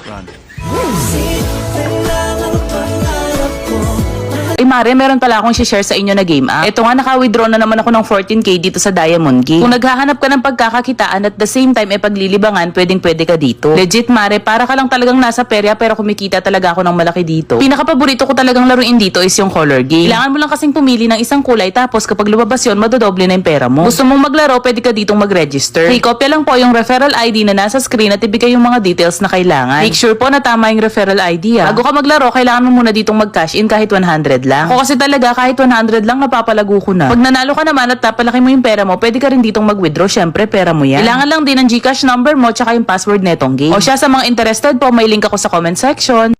Run. Mare, meron pala akong share sa inyo na game app. Ito nga, naka-withdraw na naman ako ng 14k dito sa Diamond Game. Kung naghahanap ka ng pagkakakitaan at the same time paglilibangan, pwedeng-pwede ka dito. Legit, Mare, para ka lang talagang nasa perya pero kumikita talaga ako ng malaki dito. Pinaka-paborito ko talagang laruin dito is yung color game. Kailangan mo lang kasing pumili ng isang kulay tapos kapag lumabas yun, madodoble na yung pera mo. Gusto mong maglaro, pwede ka ditong mag-register. Free copy lang po yung referral ID na nasa screen at ibigay yung mga details na kailangan. Make sure po na tama yung referral ID ha. Bago ka maglaro, kailangan mo muna ditong mag-cash in kahit 100 lang. Ako kasi talaga kahit 100 lang napapalago ko na. Pag nanalo ka naman at napalaki mo yung pera mo, pwede ka rin ditong mag-withdraw. Syempre, pera mo yan. Kailangan lang din ng GCash number mo tsaka yung password netong game. O siya, sa mga interested po, may link ako sa comment section.